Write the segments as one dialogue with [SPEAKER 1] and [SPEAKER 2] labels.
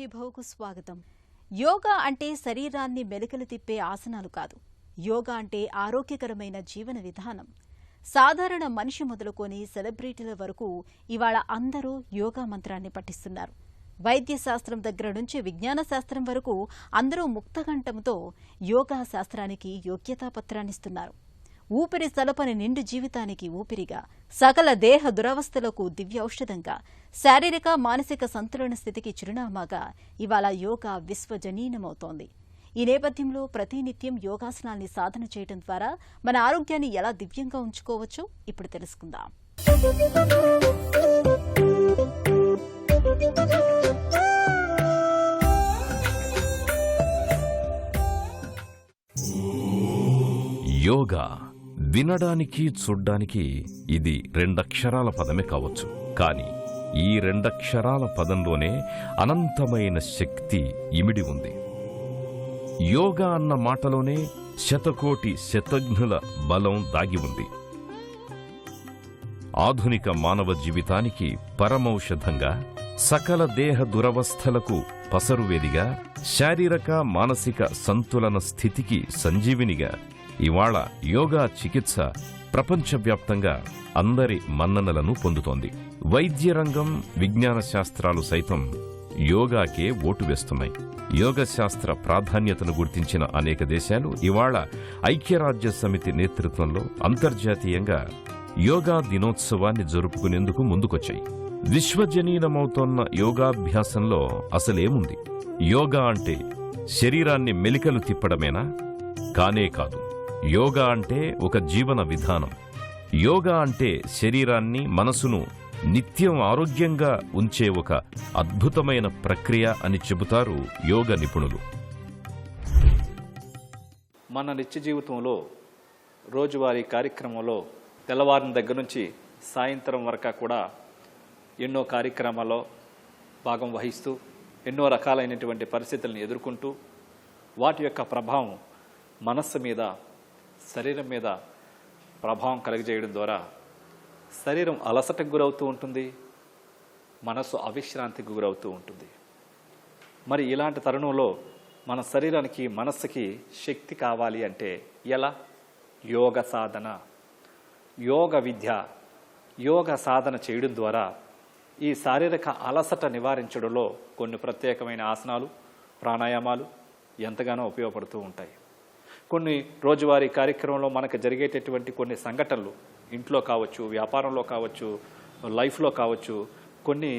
[SPEAKER 1] వైభవ్కు స్వాగతం. యోగా అంటే శరీరాన్ని మెలికలు తిప్పే ఆసనాలు కాదు. యోగా అంటే ఆరోగ్యకరమైన జీవన విధానం. సాధారణ మనిషి మొదలుకొని సెలబ్రిటీల వరకు ఇవాళ అందరూ యోగా మంత్రాన్ని పఠిస్తున్నారు. వైద్య శాస్త్రం దగ్గర నుంచి విజ్ఞాన శాస్త్రం వరకు అందరూ ముక్తకంఠంతో యోగా శాస్త్రానికి యోగ్యతాపత్రాన్నిస్తున్నారు. ఊపిరి సలపని నిండు జీవితానికి ఊపిరిగా, సకల దేహ దురవస్థలకు దివ్య ఔషధంగా, శారీరక మానసిక సంతులన స్థితికి చిరునామాగా ఇవాళ యోగా విశ్వజనీనమవుతోంది. ఈ నేపథ్యంలో ప్రతినిత్యం యోగాసనాల్ని సాధన చేయడం ద్వారా మన ఆరోగ్యాన్ని ఎలా దివ్యంగా ఉంచుకోవచ్చో ఇప్పుడు తెలుసుకుందాం.
[SPEAKER 2] యోగా వినడానికి చూడ్డానికి ఇది రెండక్షరాల పదమే కావచ్చు. కానీ ఈ రెండక్షరాల పదంలోనే అనంతమైన శక్తి ఇమిడి ఉంది. యోగా అన్న మాటలోనే శతకోటి శతఘ్నుల బలం దాగి ఉంది. ఆధునిక మానవ జీవితానికి పరమౌషధంగా, సకల దేహ దురవస్థలకు పసరువేదిగా, శారీరక మానసిక సంతులన స్థితికి సంజీవినిగా ఇవాళ యోగా చికిత్స ప్రపంచవ్యాప్తంగా అందరి మన్ననలను పొందుతోంది. వైద్య రంగం, విజ్ఞాన శాస్త్రాలు సైతం యోగాకే ఓటు వేస్తున్నాయి. యోగ శాస్త్ర ప్రాధాన్యతను గుర్తించిన అనేక దేశాలు ఇవాళ ఐక్యరాజ్య సమితి నేతృత్వంలో అంతర్జాతీయంగా యోగా దినోత్సవాన్ని జరుపుకునేందుకు ముందుకొచ్చాయి. విశ్వజనీనమవుతోన్న యోగాభ్యాసంలో అసలేముంది? యోగా అంటే శరీరాన్ని మెలికలు తిప్పడమేనా? కానే కాదు. యోగా అంటే ఒక జీవన విధానం. యోగా అంటే శరీరాన్ని, మనసును నిత్యం ఆరోగ్యంగా ఉంచే ఒక అద్భుతమైన ప్రక్రియ అని చెబుతారు యోగ నిపుణులు.
[SPEAKER 3] మన నిత్య జీవితంలో రోజువారీ కార్యక్రమంలో తెల్లవారిన దగ్గర నుంచి సాయంత్రం వరకు కూడా ఎన్నో కార్యక్రమాల్లో భాగం వహిస్తూ ఎన్నో రకాలైనటువంటి పరిస్థితులను ఎదుర్కొంటూ వాటి యొక్క ప్రభావం మనస్సు మీద, శరీరం మీద ప్రభావం కలుగజేయడం ద్వారా శరీరం అలసటకు గురవుతూ ఉంటుంది, మనస్సు అవిశ్రాంతికి గురవుతూ ఉంటుంది. మరి ఇలాంటి తరుణంలో మన శరీరానికి, మనస్సుకి శక్తి కావాలి అంటే ఎలా? యోగ సాధన, యోగ విద్య, యోగ సాధన చేయడం ద్వారా ఈ శారీరక అలసట నివారించడంలో కొన్ని ప్రత్యేకమైన ఆసనాలు, ప్రాణాయామాలు ఎంతగానో ఉపయోగపడుతూ ఉంటాయి. కొన్ని రోజువారీ కార్యక్రమంలో మనకు జరిగేటటువంటి కొన్ని సంఘటనలు, ఇంట్లో కావచ్చు, వ్యాపారంలో కావచ్చు, లైఫ్లో కావచ్చు, కొన్ని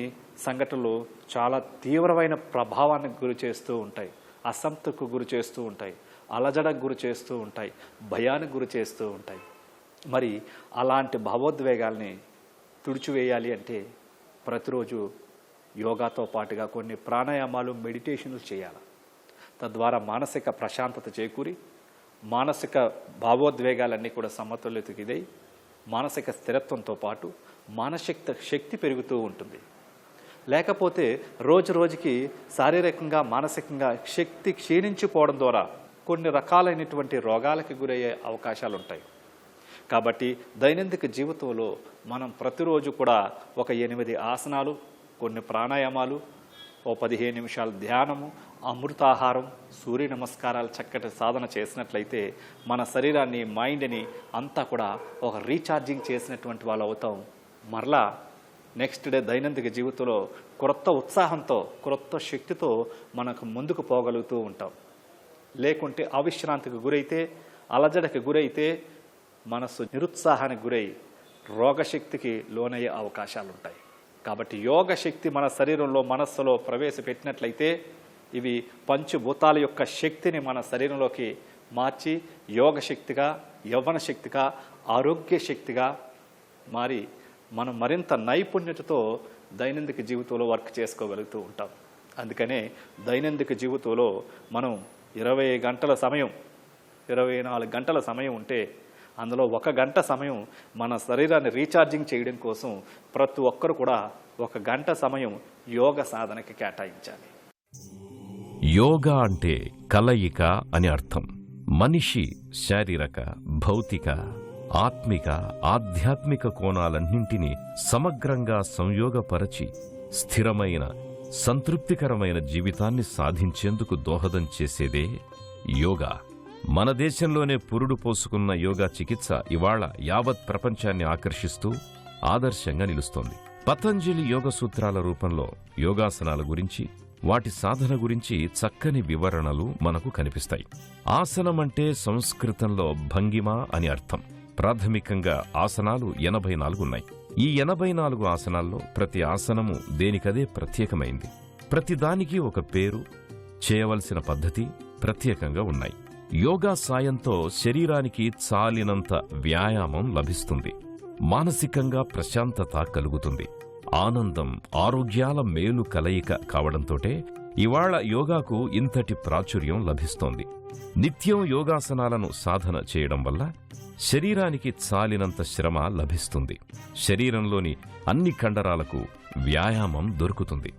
[SPEAKER 3] సంఘటనలు చాలా తీవ్రమైన ప్రభావానికి గురి చేస్తూ ఉంటాయి, అసంతృప్తికి గురి చేస్తూ ఉంటాయి, అలజడకు గురి చేస్తూ ఉంటాయి, భయానికి గురి చేస్తూ ఉంటాయి. మరి అలాంటి భావోద్వేగాల్ని తుడిచివేయాలి అంటే ప్రతిరోజు యోగాతో పాటుగా కొన్ని ప్రాణాయామాలు, మెడిటేషన్లు చేయాలి. తద్వారా మానసిక ప్రశాంతత చేకూరి మానసిక భావోద్వేగాలన్నీ కూడా సమతుల్యతకి ఇదై మానసిక స్థిరత్వంతో పాటు మానసిక శక్తి పెరుగుతూ ఉంటుంది. లేకపోతే రోజు రోజుకి శారీరకంగా, మానసికంగా శక్తి క్షీణించిపోవడం ద్వారా కొన్ని రకాలైనటువంటి రోగాలకు గురయ్యే అవకాశాలు ఉంటాయి. కాబట్టి దైనందిక జీవితంలో మనం ప్రతిరోజు కూడా ఒక 8 ఆసనాలు, కొన్ని ప్రాణాయామాలు, ఓ 15 నిమిషాలు ధ్యానము, అమృతాహారం, సూర్య నమస్కారాలు చక్కటి సాధన చేసినట్లయితే మన శరీరాన్ని, మైండ్ని అంతా కూడా ఒక రీఛార్జింగ్ చేసినటువంటి వాళ్ళు అవుతాం. మరలా నెక్స్ట్ డే దైనందిక జీవితంలో క్రొత్త ఉత్సాహంతో, క్రొత్త శక్తితో మనకు ముందుకు పోగలుగుతూ ఉంటాం. లేకుంటే అవిశ్రాంతికి గురైతే, అలజడకి గురైతే మనసు నిరుత్సాహానికి గురై రోగశక్తికి లోనయ్యే అవకాశాలు ఉంటాయి. కాబట్టి యోగ శక్తి మన శరీరంలో, మనస్సులో ప్రవేశపెట్టినట్లయితే ఇవి పంచభూతాల యొక్క శక్తిని మన శరీరంలోకి మార్చి యోగ శక్తిగా, యవ్వన శక్తిగా, ఆరోగ్య శక్తిగా మారి మనం మరింత నైపుణ్యతతో దైనందిక జీవితంలో వర్క్ చేసుకోగలుగుతూ ఉంటాం. అందుకనే దైనందిక జీవితంలో మనం 20 గంటల సమయం, 24 గంటల సమయం ఉంటే అందులో 1 గంట సమయం మన శరీరాన్ని రీఛార్జింగ్ చేయడం కోసం ప్రతి ఒక్కరు కూడా 1 గంట సమయం యోగ సాధనకి కేటాయించాలి.
[SPEAKER 2] యోగా అంటే కలయిక అని అర్థం. మనిషి శారీరక, భౌతిక, ఆత్మిక, ఆధ్యాత్మిక కోణాలన్నింటినీ సమగ్రంగా సంయోగపరచి స్థిరమైన సంతృప్తికరమైన జీవితాన్ని సాధించేందుకు దోహదం చేసేదే యోగా. మన దేశంలోనే పురుడు పోసుకున్న యోగా చికిత్స ఇవాళ యావత్ ప్రపంచాన్ని ఆకర్షిస్తూ ఆదర్శంగా నిలుస్తోంది. పతంజలి యోగ సూత్రాల రూపంలో యోగాసనాల గురించి, వాటి సాధన గురించి చక్కని వివరణలు మనకు కనిపిస్తాయి. ఆసనమంటే సంస్కృతంలో భంగిమ అని అర్థం. ప్రాథమికంగా ఆసనాలు 84 ఉన్నాయి. ఈ 84 ఆసనాల్లో ప్రతి ఆసనము దేనికదే ప్రత్యేకమైంది. ప్రతిదానికి ఒక పేరు, చేయవలసిన పద్ధతి ప్రత్యేకంగా ఉన్నాయి. యోగా సాయంతో శరీరానికి చాలినంత వ్యాయామం లభిస్తుంది. మానసికంగా ప్రశాంతత కలుగుతుంది. ఆనందం, ఆరోగ్యాల మేలు కలయిక కావడంతోటే ఇవాళ యోగాకు ఇంతటి ప్రాచుర్యం లభిస్తోంది. నిత్యం యోగాసనాలను సాధన చేయడం వల్ల శరీరానికి చాలినంత శ్రమ లభిస్తుంది. శరీరంలోని అన్ని కండరాలకు వ్యాయామం దొరుకుతుంది.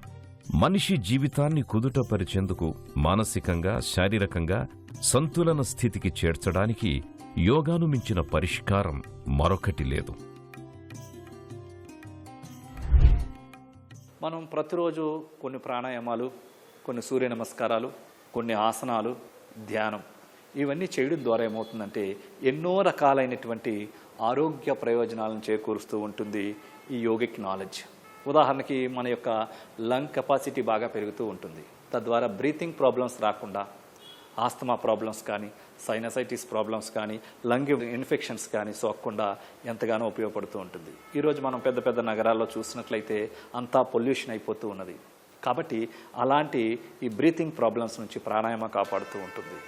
[SPEAKER 2] మనిషి జీవితాన్ని కుదుటపరిచేందుకు, మానసికంగా, శారీరకంగా సంతులన స్థితికి చేర్చడానికి యోగాను మించిన పరిష్కారం మరొకటి లేదు.
[SPEAKER 3] మనం ప్రతిరోజు కొన్ని ప్రాణాయామాలు, కొన్ని సూర్య నమస్కారాలు, కొన్ని ఆసనాలు, ధ్యానం ఇవన్నీ చేయడం ద్వారా ఏమవుతుందంటే ఎన్నో రకాలైనటువంటి ఆరోగ్య ప్రయోజనాలను చేకూరుస్తూ ఉంటుంది ఈ యోగిక్ నాలెడ్జ్. ఉదాహరణకి మన యొక్క లంగ్ కెపాసిటీ బాగా పెరుగుతూ ఉంటుంది. తద్వారా బ్రీతింగ్ ప్రాబ్లమ్స్ రాకుండా, ఆస్తమా ప్రాబ్లమ్స్ కానీ, సైనసైటిస్ ప్రాబ్లమ్స్ కానీ, లంగ్ ఇన్ఫెక్షన్స్ కానీ సోకకుండా ఎంతగానో ఉపయోగపడుతూ ఉంటుంది. ఈరోజు మనం పెద్ద పెద్ద నగరాల్లో చూసినట్లయితే అంతా పొల్యూషన్ అయిపోతూ ఉన్నది. కాబట్టి అలాంటి ఈ బ్రీతింగ్ ప్రాబ్లమ్స్ నుంచి ప్రాణాయామం కాపాడుతూ ఉంటుంది.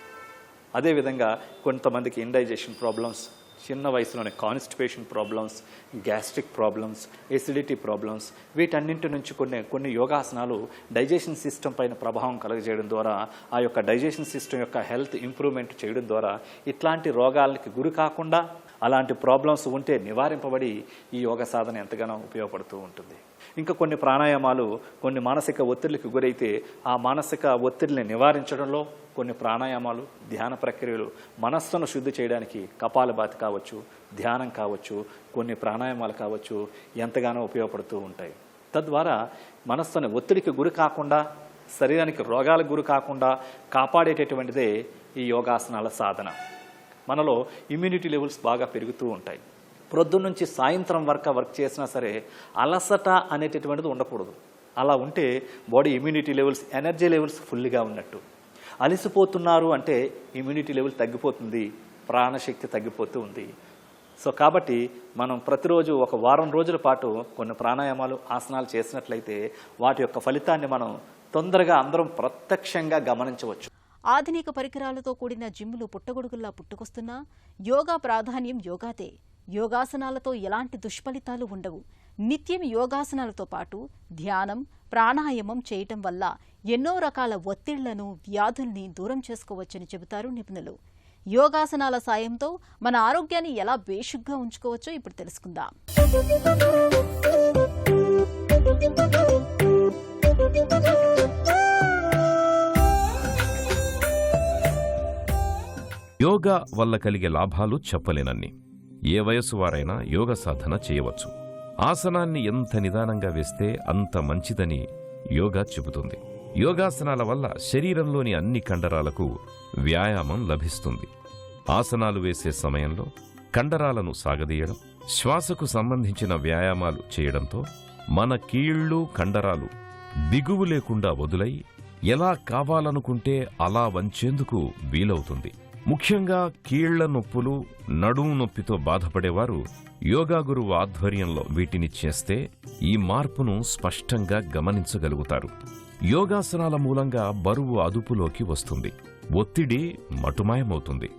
[SPEAKER 3] అదేవిధంగా కొంతమందికి ఇండైజెషన్ ప్రాబ్లమ్స్, చిన్న వయసులోనే constipation problems, gastric problems, acidity problems, వీటన్నింటి నుంచి కొన్ని యోగాసనాలు డైజెషన్ సిస్టమ్ పైన ప్రభావం కలగజేయడం ద్వారా, ఆ యొక్క డైజెషన్ సిస్టమ్ యొక్క హెల్త్ ఇంప్రూవ్మెంట్ చేయడం ద్వారా ఇట్లాంటి రోగాలకి గురి కాకుండా, అలాంటి ప్రాబ్లమ్స్ ఉంటే నివారింపబడి ఈ యోగ సాధన ఎంతగానో ఉపయోగపడుతూ ఉంటుంది. ఇంకా కొన్ని ప్రాణాయామాలు కొన్ని మానసిక ఒత్తిడికి గురైతే ఆ మానసిక ఒత్తిడిని నివారించడంలో కొన్ని ప్రాణాయామాలు, ధ్యాన ప్రక్రియలు మనస్సును శుద్ధి చేయడానికి కపాలభాతి కావచ్చు, ధ్యానం కావచ్చు, కొన్ని ప్రాణాయామాలు కావచ్చు ఎంతగానో ఉపయోగపడుతూ ఉంటాయి. తద్వారా మనస్సును ఒత్తిడికి గురి కాకుండా, శరీరానికి రోగాలకు గురి కాకుండా కాపాడేటటువంటిదే ఈ యోగాసనాల సాధన. మనలో ఇమ్యూనిటీ లెవెల్స్ బాగా పెరుగుతూ ఉంటాయి. ప్రొద్దున నుంచి సాయంత్రం వరకు వర్క్ చేసినా సరే అలసట అనేటటువంటిది ఉండకూడదు. అలా ఉంటే body immunity levels, energy levels ఫుల్గా ఉన్నట్టు. అలసిపోతున్నారు అంటే ఇమ్యూనిటీ లెవెల్ తగ్గిపోతుంది, ప్రాణశక్తి తగ్గిపోతూ ఉంది. సో కాబట్టి మనం ప్రతిరోజు ఒక వారం రోజుల పాటు కొన్ని ప్రాణాయామాలు, ఆసనాలు చేసినట్లయితే వాటి యొక్క ఫలితాన్ని మనం తొందరగా అందరం ప్రత్యక్షంగా గమనించవచ్చు.
[SPEAKER 1] ఆధునిక పరికరాలతో కూడిన జిమ్లు పుట్టగొడుగుల్లా పుట్టుకొస్తున్నా యోగా ప్రాధాన్యం యోగాదే. యోగాసనాలతో ఎలాంటి దుష్ఫలితాలు ఉండవు. నిత్యం యోగాసనాలతో పాటు ధ్యానం, ప్రాణాయామం చేయటం వల్ల ఎన్నో రకాల ఒత్తిళ్లను, వ్యాధుల్ని దూరం చేసుకోవచ్చని చెబుతారు నిపుణులు. యోగాసనాల సాయంతో మన ఆరోగ్యాన్ని ఎలా బేషుగ్గా ఉంచుకోవచ్చో ఇప్పుడు తెలుసుకుందాం.
[SPEAKER 2] యోగా వల్ల కలిగే లాభాలు చెప్పలేనన్ని. ఏ వయసు వారైనా యోగ సాధన చేయవచ్చు. ఆసనాన్ని ఎంత నిదానంగా వేస్తే అంత మంచిదని యోగా చెబుతుంది. యోగాసనాల వల్ల శరీరంలోని అన్ని కండరాలకు వ్యాయామం లభిస్తుంది. ఆసనాలు వేసే సమయంలో కండరాలను సాగదీయడం, శ్వాసకు సంబంధించిన వ్యాయామాలు చేయడంతో మన కీళ్లు, కండరాలు దిగువు లేకుండా వదులై ఎలా కావాలనుకుంటే అలా వంచేందుకు వీలవుతుంది. ముఖ్యంగా కీళ్ల నొప్పులు, నడుము నొప్పితో బాధపడేవారు యోగా గురువు ఆధ్వర్యంలో వీటిని చేస్తే ఈ మార్పును స్పష్టంగా గమనించగలుగుతారు. యోగాసనాల మూలంగా బరువు అదుపులోకి వస్తుంది, ఒత్తిడి మటుమాయమవుతుంది,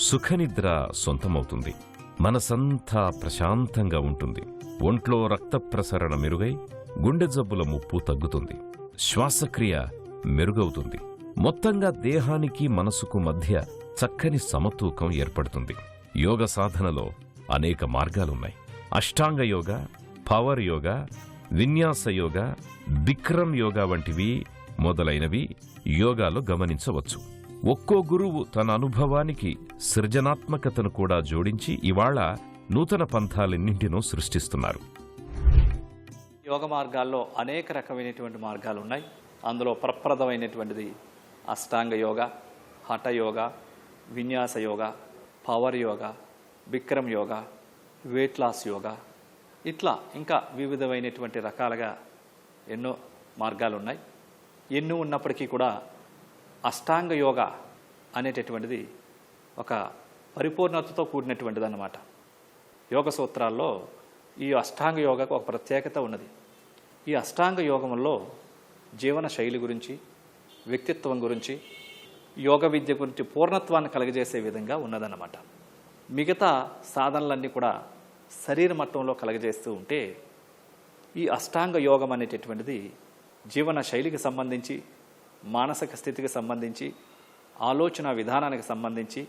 [SPEAKER 2] సుఖనిద్ర సొంతమవుతుంది, మనసంతా ప్రశాంతంగా ఉంటుంది, ఒంట్లో రక్త ప్రసరణ మెరుగై గుండె జబ్బుల ముప్పు తగ్గుతుంది, శ్వాసక్రియ మెరుగవుతుంది. మొత్తంగా దేహానికి మనసుకు మధ్య చక్కని సమతూకం ఏర్పడుతుంది. యోగ సాధనలో అనేక మార్గాలున్నాయి. అష్టాంగ యోగా, పవర్ యోగా, విన్యాస యోగా, బిక్రమ్ యోగా వంటివి మొదలైనవి యోగాలో గమనించవచ్చు. ఒక్కో గురువు తన అనుభవానికి సృజనాత్మకతను కూడా జోడించి ఇవాళ నూతన పంథాలన్నింటినూ సృష్టిస్తున్నారు.
[SPEAKER 3] యోగ మార్గాల్లో అనేక రకమైనటువంటి మార్గాలు ఉన్నాయి. అందులో ప్రప్రదమైనటువంటిది అష్టాంగ యోగ, హఠ యోగ, విన్యాస యోగ, పవర్ యోగ, బిక్రమ్ యోగ, వెయిట్ లాస్ యోగ, ఇట్లా ఇంకా వివిధమైనటువంటి రకాలుగా ఎన్నో మార్గాలు ఉన్నాయి. ఎన్నో ఉన్నప్పటికీ కూడా అష్టాంగ యోగ అనేటటువంటిది ఒక పరిపూర్ణతతో కూడినటువంటిది అన్నమాట. యోగ సూత్రాల్లో ఈ అష్టాంగ యోగకు ఒక ప్రత్యేకత ఉన్నది. ఈ అష్టాంగ యోగంలో జీవన శైలి గురించి, వ్యక్తిత్వం గురించి, యోగ విద్య గురించి పూర్ణత్వాన్ని కలగజేసే విధంగా ఉన్నదన్నమాట. మిగతా సాధనలన్నీ కూడా శరీర మట్టంలో కలగజేస్తూ ఉంటే, ఈ అష్టాంగ యోగం అనేటటువంటిది జీవన శైలికి సంబంధించి, మానసిక స్థితికి సంబంధించి, ఆలోచన విధానానికి సంబంధించి,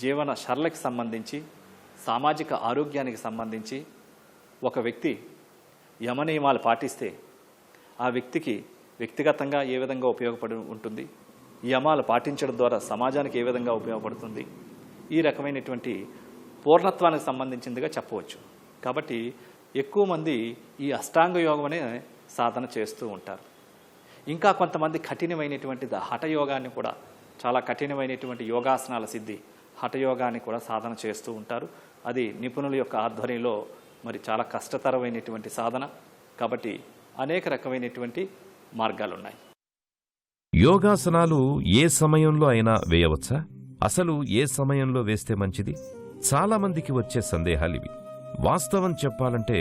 [SPEAKER 3] జీవన శైలికి సంబంధించి, సామాజిక ఆరోగ్యానికి సంబంధించి, ఒక వ్యక్తి యమనియమాలు పాటిస్తే ఆ వ్యక్తికి వ్యక్తిగతంగా ఏ విధంగా ఉపయోగపడి ఉంటుంది, యమాలు పాటించడం ద్వారా సమాజానికి ఏ విధంగా ఉపయోగపడుతుంది, ఈ రకమైనటువంటి పూర్ణత్వానికి సంబంధించిందిగా చెప్పవచ్చు. కాబట్టి ఎక్కువ మంది ఈ అష్టాంగ యోగం అనే సాధన చేస్తూ ఉంటారు. ఇంకా కొంతమంది కఠినమైనటువంటి హఠయోగాన్ని కూడా, చాలా కఠినమైనటువంటి యోగాసనాల సిద్ధి హఠయోగాన్ని కూడా సాధన చేస్తూ ఉంటారు. అది నిపుణుల యొక్క ఆధ్వర్యంలో మరి చాలా కష్టతరమైనటువంటి సాధన. కాబట్టి అనేక రకమైనటువంటి మార్గాలు ఉన్నాయి.
[SPEAKER 2] యోగాసనాలు ఏ సమయంలో అయినా వేయవచ్చా? అసలు ఏ సమయంలో వేస్తే మంచిది? చాలామందికి వచ్చే సందేహాలివి. వాస్తవం చెప్పాలంటే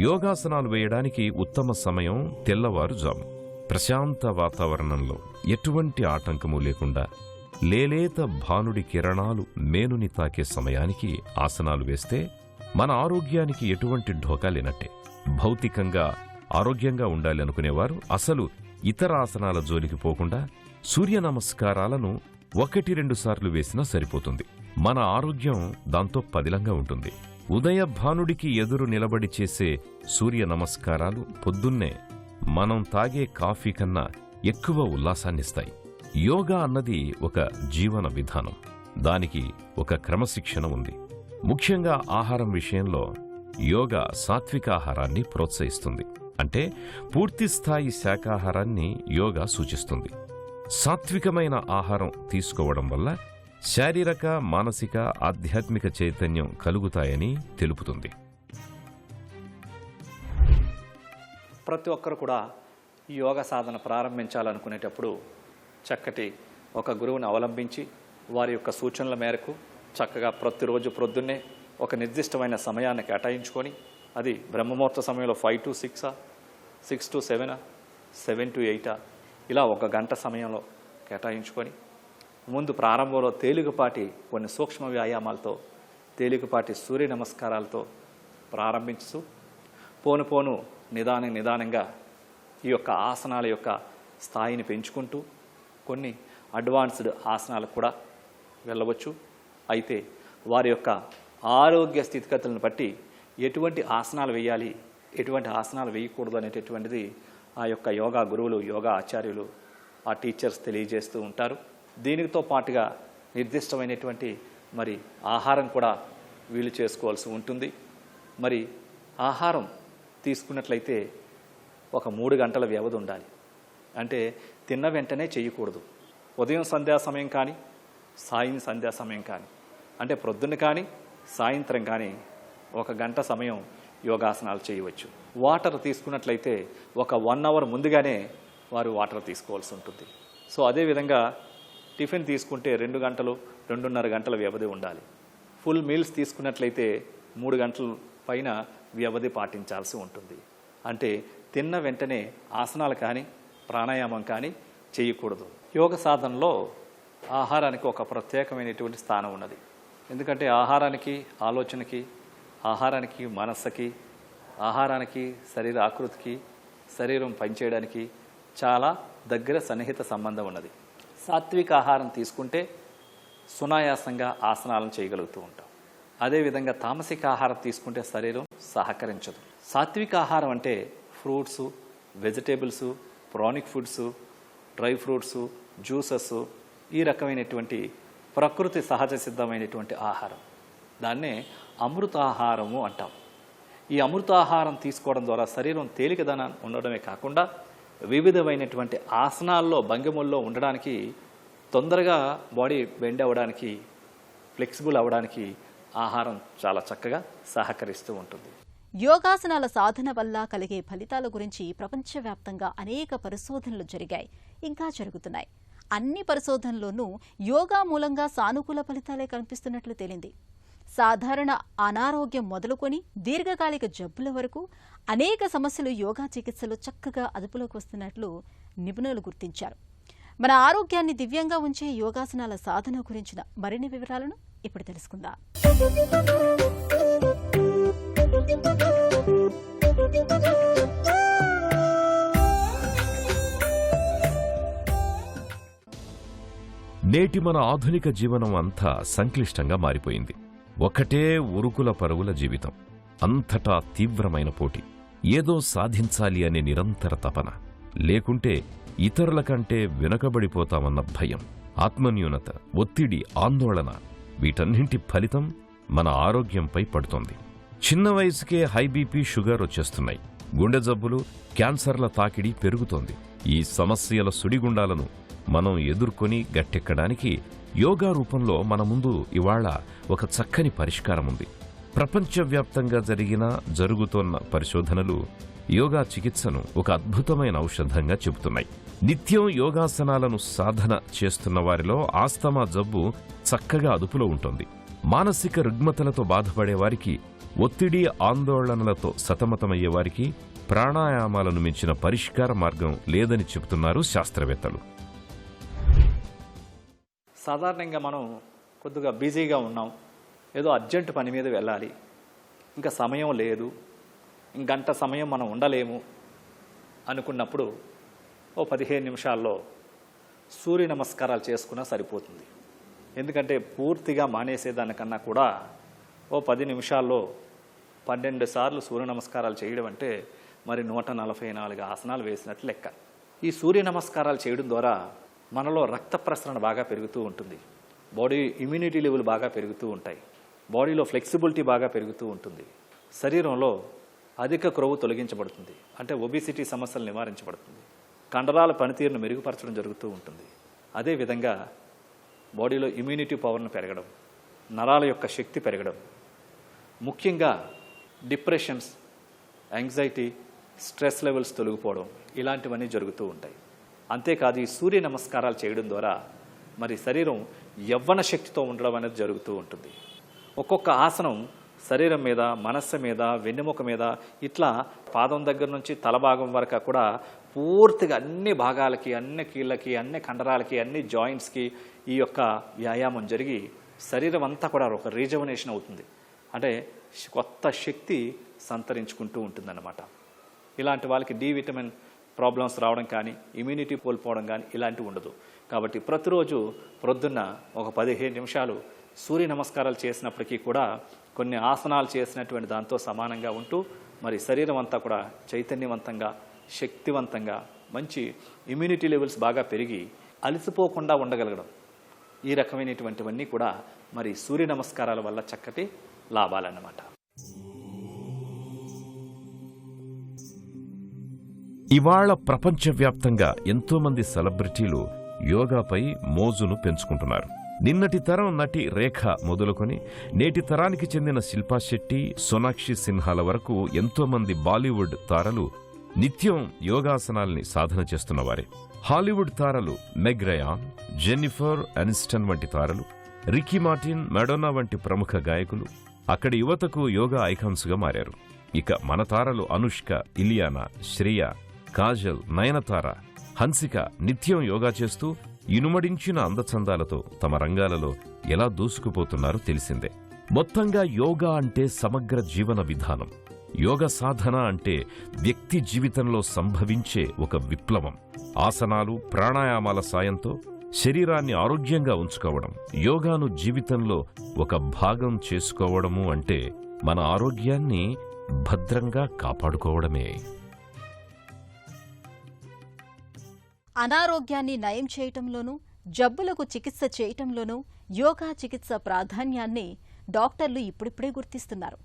[SPEAKER 2] యోగాసనాలు వేయడానికి ఉత్తమ సమయం తెల్లవారుజాము. ప్రశాంత వాతావరణంలో ఎటువంటి ఆటంకము లేకుండా లేలేత భానుడి కిరణాలు మేనుని తాకే సమయానికి ఆసనాలు వేస్తే మన ఆరోగ్యానికి ఎటువంటి ఢోకా లేనట్టే. భౌతికంగా ఆరోగ్యంగా ఉండాలి అనుకునేవారు అసలు ఇతర ఆసనాల జోలికి పోకుండా సూర్య నమస్కారాలను 1-2 సార్లు వేసినా సరిపోతుంది. మన ఆరోగ్యం దాంతో పదిలంగా ఉంటుంది. ఉదయ భానుడికి ఎదురు నిలబడి చేసే సూర్య నమస్కారాలు పొద్దున్నే మనం తాగే కాఫీ కన్నా ఎక్కువ ఉల్లాసాన్నిస్తాయి. యోగా అన్నది ఒక జీవన విధానం. దానికి ఒక క్రమశిక్షణ ఉంది. ముఖ్యంగా ఆహారం విషయంలో యోగా సాత్విక ఆహారాన్ని ప్రోత్సహిస్తుంది. అంటే పూర్తిస్థాయి శాకాహారాన్ని యోగా సూచిస్తుంది. సాత్వికమైన ఆహారం తీసుకోవడం వల్ల శారీరక, మానసిక, ఆధ్యాత్మిక చైతన్యం కలుగుతాయని తెలుపుతుంది.
[SPEAKER 3] ప్రతి ఒక్కరు కూడా ఈ యోగ సాధన ప్రారంభించాలనుకునేటప్పుడు చక్కటి ఒక గురువుని అవలంబించి వారి యొక్క సూచనల మేరకు చక్కగా ప్రతిరోజు ప్రొద్దున్నే ఒక నిర్దిష్టమైన సమయాన్ని కేటాయించుకొని, అది బ్రహ్మముహూర్త సమయంలో 5 to 6, 6 to 7, 7 to 8 ఇలా 1 గంట సమయంలో కేటాయించుకొని ముందు ప్రారంభంలో తేలికపాటి కొన్ని సూక్ష్మ వ్యాయామాలతో, తేలికపాటి సూర్య నమస్కారాలతో ప్రారంభించు పోను నిదానంగా ఈ యొక్క ఆసనాల యొక్క స్థాయిని పెంచుకుంటూ కొన్ని అడ్వాన్స్డ్ ఆసనాలకు కూడా వెళ్ళవచ్చు. అయితే వారి యొక్క ఆరోగ్య స్థితిగతులను బట్టి ఎటువంటి ఆసనాలు వేయాలి, ఎటువంటి ఆసనాలు వేయకూడదు అనేటటువంటిది ఆ యొక్క యోగా గురువులు, యోగా ఆచార్యులు, ఆ టీచర్స్ తెలియజేస్తూ ఉంటారు. దీనితో పాటుగా నిర్దిష్టమైనటువంటి మరి ఆహారం కూడా వీలు చేసుకోవాల్సి ఉంటుంది. మరి ఆహారం తీసుకున్నట్లయితే ఒక 3 గంటల వ్యవధి ఉండాలి. అంటే తిన్న వెంటనే చేయకూడదు. ఉదయం సంధ్యా సమయం కానీ, సాయం సంధ్యా సమయం కానీ, అంటే ప్రొద్దున కానీ సాయంత్రం కానీ 1 గంట సమయం యోగాసనాలు చేయవచ్చు. వాటర్ తీసుకున్నట్లయితే ఒక 1 అవర్ ముందుగానే వారు వాటర్ తీసుకోవాల్సి ఉంటుంది. సో అదేవిధంగా టిఫిన్ తీసుకుంటే 2 గంటలు, 2.5 గంటల వ్యవధి ఉండాలి. ఫుల్ మీల్స్ తీసుకున్నట్లయితే 3 గంటల పైన వ్యవధి పాటించాల్సి ఉంటుంది. అంటే తిన్న వెంటనే ఆసనాలు కానీ ప్రాణాయామం కానీ చేయకూడదు. యోగ సాధనలో ఆహారానికి ఒక ప్రత్యేకమైనటువంటి స్థానం ఉన్నది. ఎందుకంటే ఆహారానికి ఆలోచనకి, ఆహారానికి మనస్సుకి, ఆహారానికి శరీర ఆకృతికి, శరీరం పనిచేయడానికి చాలా దగ్గర సన్నిహిత సంబంధం ఉన్నది. సాత్విక ఆహారం తీసుకుంటే సునాయాసంగా ఆసనాలను చేయగలుగుతూ ఉంటాం. అదేవిధంగా తామసిక ఆహారం తీసుకుంటే శరీరం సహకరించదు. సాత్విక ఆహారం అంటే fruits, vegetables, pranic foods, dry fruits, juices, ఈ రకమైనటువంటి ప్రకృతి సహజ సిద్ధమైనటువంటి ఆహారం. దాన్నే అమృతాహారము అంటాం. ఈ అమృతాహారం తీసుకోవడం ద్వారా శరీరం తేలికదన ఉండడమే కాకుండా వివిధమైనటువంటి ఆసనాల్లో భంగిమల్లో ఉండడానికి, తొందరగా బాడీ బెండ్ అవ్వడానికి, ఫ్లెక్సిబుల్ అవ్వడానికి ఆహారం చాలా చక్కగా సహకరిస్తూ ఉంటుంది.
[SPEAKER 1] యోగాసనాల సాధన వల్ల కలిగే ఫలితాల గురించి ప్రపంచవ్యాప్తంగా అనేక పరిశోధనలు జరిగాయి, ఇంకా జరుగుతున్నాయి. అన్ని పరిశోధనల్లోనూ యోగా మూలంగా సానుకూల ఫలితాలే కనిపిస్తున్నట్లు తేలింది. సాధారణ అనారోగ్యం మొదలుకొని దీర్ఘకాలిక జబ్బుల వరకు అనేక సమస్యలు యోగా చికిత్సలో చక్కగా అదుపులోకి వస్తున్నట్లు నిపుణులు గుర్తించారు. మన ఆరోగ్యాన్ని దివ్యంగా ఉంచే యోగాసనాల సాధన గురించిన మరిన్ని వివరాలను ఇప్పుడు తెలుసుకుందాం.
[SPEAKER 2] నేటి మన ఆధునిక జీవనం అంతా సంక్లిష్టంగా మారిపోయింది. ఒకటే ఉరుకుల పరుగుల జీవితం, అంతటా తీవ్రమైన పోటీ, ఏదో సాధించాలి అనే నిరంతర తపన, లేకుంటే ఇతరుల కంటే వెనుకబడిపోతామన్న భయం, ఆత్మన్యూనత, ఒత్తిడి, ఆందోళన, వీటన్నింటి ఫలితం మన ఆరోగ్యంపై పడుతోంది. చిన్న వయసుకే హై బీపీ, షుగర్ వచ్చేస్తున్నాయి. గుండె జబ్బులు, క్యాన్సర్ల తాకిడి పెరుగుతోంది. ఈ సమస్యల సుడిగుండాలను మనం ఎదుర్కొని గట్టెక్కడానికి యోగా రూపంలో మన ముందు ఇవాళ ఒక చక్కని పరిష్కారం ఉంది. ప్రపంచవ్యాప్తంగా జరుగుతోన్న పరిశోధనలు యోగా చికిత్సను ఒక అద్భుతమైన ఔషధంగా చెబుతున్నాయి. నిత్యం యోగాసనాలను సాధన చేస్తున్న వారిలో ఆస్తమా జబ్బు చక్కగా అదుపులో ఉంటుంది. మానసిక రుగ్మతలతో బాధపడేవారికి, ఒత్తిడి ఆందోళనలతో సతమతమయ్యేవారికి ప్రాణాయామాలను మించిన పరిష్కార మార్గం లేదని చెబుతున్నారు శాస్త్రవేత్తలు.
[SPEAKER 3] సాధారణంగా మనం కొద్దిగా బిజీగా ఉన్నాం, ఏదో అర్జెంటు పని మీద వెళ్ళాలి, ఇంకా సమయం లేదు, ఇంకంట సమయం మనం ఉండలేము అనుకున్నప్పుడు ఓ 15 నిమిషాల్లో సూర్య నమస్కారాలు చేసుకున్నా సరిపోతుంది. ఎందుకంటే పూర్తిగా మానేసేదానికన్నా కూడా ఓ 10 నిమిషాల్లో 12 సార్లు సూర్య నమస్కారాలు చేయడం అంటే మరి 144 ఆసనాలు వేసినట్లు లెక్క. ఈ సూర్య నమస్కారాలు చేయడం ద్వారా మనలో రక్త ప్రసరణ బాగా పెరుగుతూ ఉంటుంది, బాడీ ఇమ్యూనిటీ లెవెల్ బాగా పెరుగుతూ ఉంటాయి, బాడీలో ఫ్లెక్సిబిలిటీ బాగా పెరుగుతూ ఉంటుంది, శరీరంలో అధిక క్రొవ్వు తొలగించబడుతుంది, అంటే ఒబిసిటీ సమస్యలు నివారించబడుతుంది, కండరాల పనితీరును మెరుగుపరచడం జరుగుతూ ఉంటుంది. అదేవిధంగా బాడీలో ఇమ్యూనిటీ పవర్ను పెరగడం, నరాల యొక్క శక్తి పెరగడం, ముఖ్యంగా డిప్రెషన్స్, యాంగ్జైటీ, స్ట్రెస్ లెవెల్స్ తొలగిపోవడం, ఇలాంటివన్నీ జరుగుతూ ఉంటాయి. అంతేకాదు ఈ సూర్య నమస్కారాలు చేయడం ద్వారా మరి శరీరం యవ్వన శక్తితో ఉండడం అనేది జరుగుతూ ఉంటుంది. ఒక్కొక్క ఆసనం శరీరం మీద, మనస్సు మీద, వెన్నెముక మీద, ఇట్లా పాదం దగ్గర నుంచి తల భాగం వరకు కూడా పూర్తిగా అన్ని భాగాలకి, అన్ని కీళ్ళకి, అన్ని కండరాలకి, అన్ని జాయింట్స్కి ఈ యొక్క వ్యాయామం జరిగి శరీరం అంతా కూడా ఒక రీజవనేషన్ అవుతుంది. అంటే కొత్త శక్తి సంతరించుకుంటూ ఉంటుందన్నమాట. ఇలాంటి వాళ్ళకి డి విటమిన్ ప్రాబ్లమ్స్ రావడం కానీ, ఇమ్యూనిటీ కోల్పోవడం కానీ ఇలాంటివి ఉండదు. కాబట్టి ప్రతిరోజు ప్రొద్దున్న ఒక 15 నిమిషాలు సూర్య నమస్కారాలు చేసినప్పటికీ కూడా కొన్ని ఆసనాలు చేసినటువంటి దాంతో సమానంగా ఉంటూ మరి శరీరం అంతా కూడా చైతన్యవంతంగా, శక్తివంతంగా, మంచి ఇమ్యూనిటీ లెవెల్స్ బాగా పెరిగి అలసిపోకుండా ఉండగలగడం, ఈ రకమైనటువంటివన్నీ కూడా మరి సూర్య నమస్కారాల వల్ల చక్కటి లాభాలన్నమాట.
[SPEAKER 2] ఇవాళ ప్రపంచవ్యాప్తంగా ఎంతోమంది సెలబ్రిటీలు యోగాపై మోజును పెంచుకుంటున్నారు. నిన్నటి తరం నటి రేఖ మొదలుకొని నేటి తరానికి చెందిన శిల్పా శెట్టి, సోనాక్షి సిన్హాల వరకు ఎంతోమంది బాలీవుడ్ తారలు నిత్యం యోగాసనాల్ని సాధన చేస్తున్నవారే. హాలీవుడ్ తారలు మెగ్ రయాన్, జెన్నిఫర్ అనిస్టన్ వంటి తారలు, రికీ మార్టిన్, మెడోనా వంటి ప్రముఖ గాయకులు అక్కడి యువతకు యోగా ఐకాన్స్గా మారారు. ఇక మన తారలు అనుష్క, ఇలియానా, శ్రేయ, కాజల్, నయనతార, హన్సిక నిత్యం యోగా చేస్తూ ఇనుమడించిన అందచందాలతో తమ రంగాలలో ఎలా దూసుకుపోతున్నారో తెలిసిందే. మొత్తంగా యోగా అంటే సమగ్ర జీవన విధానం. యోగ సాధన అంటే వ్యక్తి జీవితంలో సంభవించే ఒక విప్లవం. ఆసనాలు, ప్రాణాయామాల సాయంతో శరీరాన్ని ఆరోగ్యంగా ఉంచుకోవడం, యోగాను జీవితంలో ఒక భాగం చేసుకోవడము అంటే మన ఆరోగ్యాన్ని భద్రంగా కాపాడుకోవడమే.
[SPEAKER 1] అనారోగ్యాన్ని నయం చేయటంలోనూ, జబ్బులకు చికిత్స చేయటంలోనూ యోగా చికిత్స ప్రాధాన్యాన్ని డాక్టర్లు ఇప్పుడిప్పుడే గుర్తిస్తున్నారు.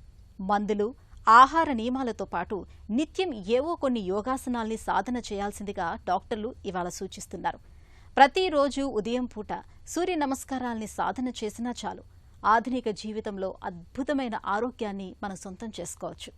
[SPEAKER 1] మందులు, ఆహార నియమాలతో పాటు నిత్యం ఏవో కొన్ని యోగాసనాల్ని సాధన చేయాల్సిందిగా డాక్టర్లు ఇవాళ సూచిస్తున్నారు. ప్రతిరోజు ఉదయం పూట సూర్య నమస్కారాల్ని సాధన చేసినా చాలు, ఆధునిక జీవితంలో అద్భుతమైన ఆరోగ్యాన్ని మనం సొంతం చేసుకోవచ్చు.